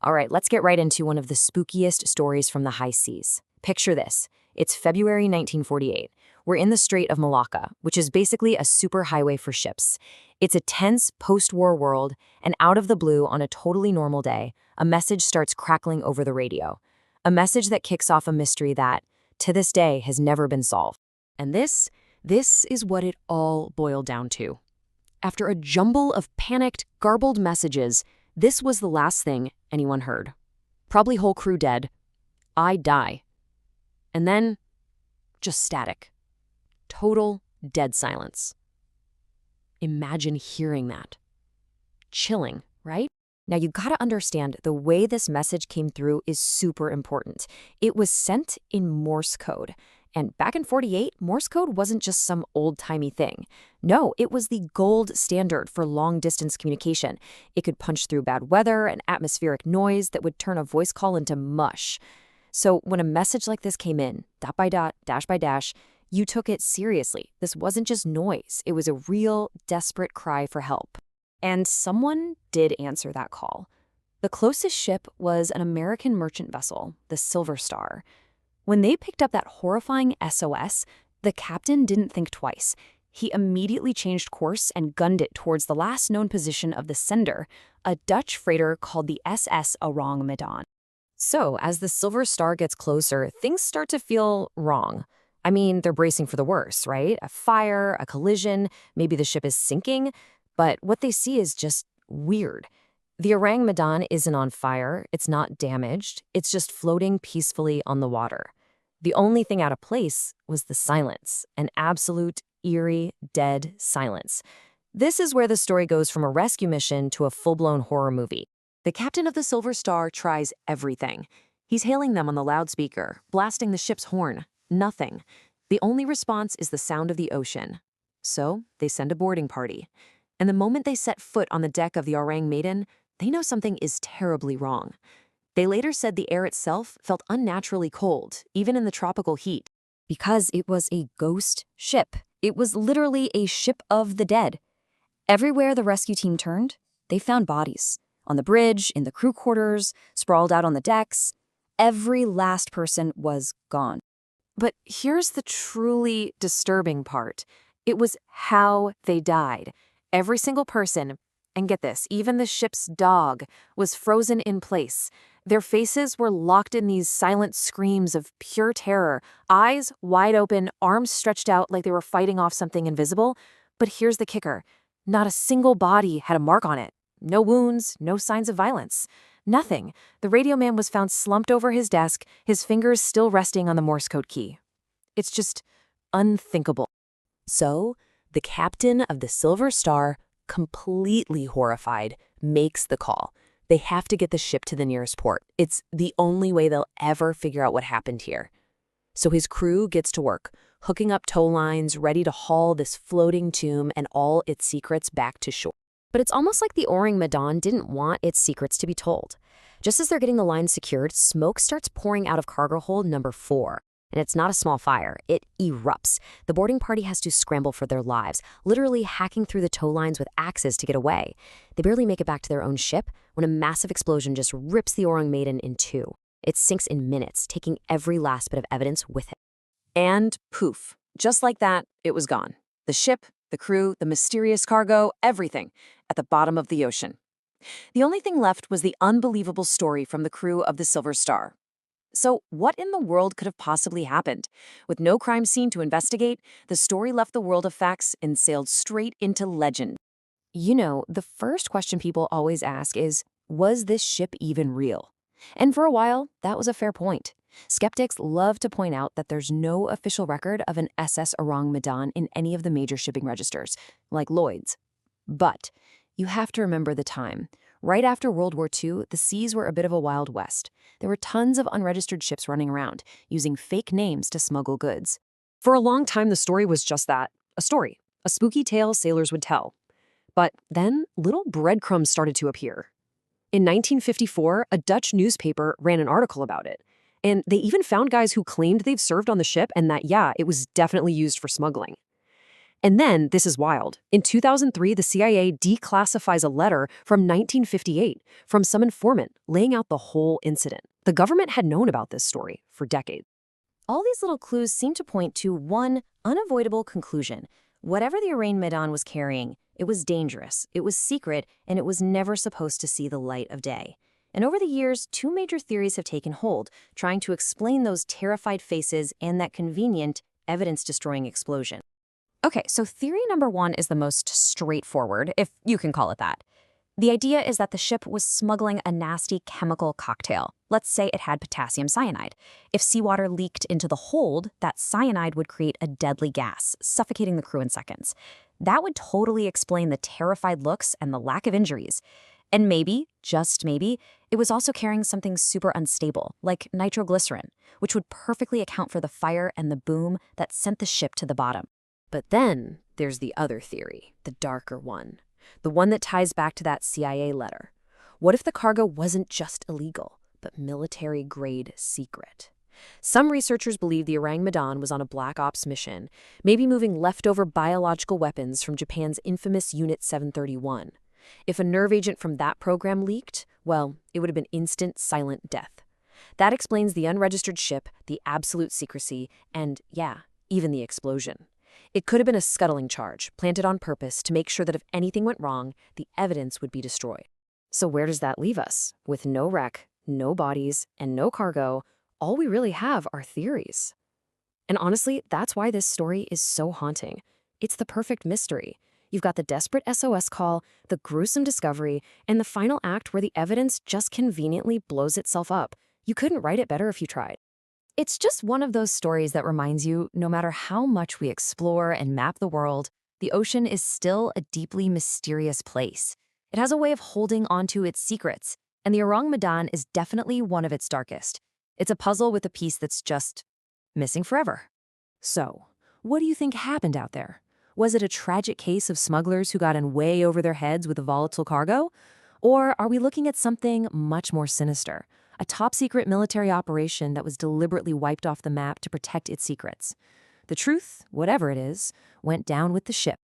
All right, let's get right into one of the spookiest stories from the high seas. Picture this. It's February 1948. We're in the Strait of Malacca, which is basically a superhighway for ships. It's a tense post-war world, and out of the blue, on a totally normal day, a message starts crackling over the radio. A message that kicks off a mystery that, to this day, has never been solved. And this is what it all boiled down to. After a jumble of panicked, garbled messages, this was the last thing anyone heard. Probably whole crew dead. I die. And then, just static. Total dead silence. Imagine hearing that. Chilling, right? Now you gotta understand, the way this message came through is super important. It was sent in Morse code. And back in '48, Morse code wasn't just some old-timey thing. No, it was the gold standard for long-distance communication. It could punch through bad weather and atmospheric noise that would turn a voice call into mush. So when a message like this came in, dot by dot, dash by dash, you took it seriously. This wasn't just noise. It was a real, desperate cry for help. And someone did answer that call. The closest ship was an American merchant vessel, the Silver Star. When they picked up that horrifying SOS, the captain didn't think twice. He immediately changed course and gunned it towards the last known position of the sender, a Dutch freighter called the SS Orang Medan. So, as the Silver Star gets closer, things start to feel wrong. I mean, they're bracing for the worst, right? A fire, a collision, maybe the ship is sinking. But what they see is just weird. The Orang Medan isn't on fire, it's not damaged, it's just floating peacefully on the water. The only thing out of place was the silence, an absolute, eerie, dead silence. This is where the story goes from a rescue mission to a full-blown horror movie. The captain of the Silver Star tries everything. He's hailing them on the loudspeaker, blasting the ship's horn. Nothing. The only response is the sound of the ocean. So they send a boarding party. And the moment they set foot on the deck of the Orang Maiden, they know something is terribly wrong. They later said the air itself felt unnaturally cold, even in the tropical heat, because it was a ghost ship. It was literally a ship of the dead. Everywhere the rescue team turned, they found bodies. On the bridge, in the crew quarters, sprawled out on the decks. Every last person was gone. But here's the truly disturbing part. It was how they died. Every single person, and get this, even the ship's dog, was frozen in place. Their faces were locked in these silent screams of pure terror, eyes wide open, arms stretched out like they were fighting off something invisible. But here's the kicker. Not a single body had a mark on it. No wounds, no signs of violence. Nothing. The radio man was found slumped over his desk, his fingers still resting on the Morse code key. It's just unthinkable. So, the captain of the Silver Star, completely horrified, makes the call. They have to get the ship to the nearest port. It's the only way they'll ever figure out what happened here. So his crew gets to work, hooking up tow lines, ready to haul this floating tomb and all its secrets back to shore. But it's almost like the Orang Medan didn't want its secrets to be told. Just as they're getting the line secured, smoke starts pouring out of cargo hold number 4. And it's not a small fire. It erupts. The boarding party has to scramble for their lives, literally hacking through the tow lines with axes to get away. They barely make it back to their own ship when a massive explosion just rips the Orang Maiden in two. It sinks in minutes, taking every last bit of evidence with it. And poof, just like that, it was gone. The ship, the crew, the mysterious cargo, everything, at the bottom of the ocean. The only thing left was the unbelievable story from the crew of the Silver Star. So what in the world could have possibly happened? With no crime scene to investigate, the story left the world of facts and sailed straight into legend. You know, the first question people always ask is, was this ship even real? And for a while, that was a fair point. Skeptics love to point out that there's no official record of an SS Orang Medan in any of the major shipping registers, like Lloyd's. But you have to remember the time. Right after World War II, the seas were a bit of a Wild West. There were tons of unregistered ships running around, using fake names to smuggle goods. For a long time, the story was just that, a story, a spooky tale sailors would tell. But then, little breadcrumbs started to appear. In 1954, a Dutch newspaper ran an article about it. And they even found guys who claimed they've served on the ship and that, yeah, it was definitely used for smuggling. And then, this is wild. In 2003, the CIA declassifies a letter from 1958 from some informant laying out the whole incident. The government had known about this story for decades. All these little clues seem to point to one unavoidable conclusion. Whatever the Orang Medan was carrying, it was dangerous, it was secret, and it was never supposed to see the light of day. And over the years, two major theories have taken hold, trying to explain those terrified faces and that convenient, evidence-destroying explosion. Okay, so theory number one is the most straightforward, if you can call it that. The idea is that the ship was smuggling a nasty chemical cocktail. Let's say it had potassium cyanide. If seawater leaked into the hold, that cyanide would create a deadly gas, suffocating the crew in seconds. That would totally explain the terrified looks and the lack of injuries. And maybe, just maybe, it was also carrying something super unstable, like nitroglycerin, which would perfectly account for the fire and the boom that sent the ship to the bottom. But then there's the other theory, the darker one. The one that ties back to that CIA letter. What if the cargo wasn't just illegal, but military-grade secret? Some researchers believe the Orang Medan was on a black ops mission, maybe moving leftover biological weapons from Japan's infamous Unit 731. If a nerve agent from that program leaked, well, it would have been instant, silent death. That explains the unregistered ship, the absolute secrecy, and, yeah, even the explosion. It could have been a scuttling charge, planted on purpose to make sure that if anything went wrong, the evidence would be destroyed. So where does that leave us? With no wreck, no bodies, and no cargo, all we really have are theories. And honestly, that's why this story is so haunting. It's the perfect mystery. You've got the desperate SOS call, the gruesome discovery, and the final act where the evidence just conveniently blows itself up. You couldn't write it better if you tried. It's just one of those stories that reminds you, no matter how much we explore and map the world, the ocean is still a deeply mysterious place. It has a way of holding onto its secrets, and the Orang Medan is definitely one of its darkest. It's a puzzle with a piece that's just missing forever. So, what do you think happened out there? Was it a tragic case of smugglers who got in way over their heads with a volatile cargo? Or are we looking at something much more sinister? A top-secret military operation that was deliberately wiped off the map to protect its secrets. The truth, whatever it is, went down with the ship.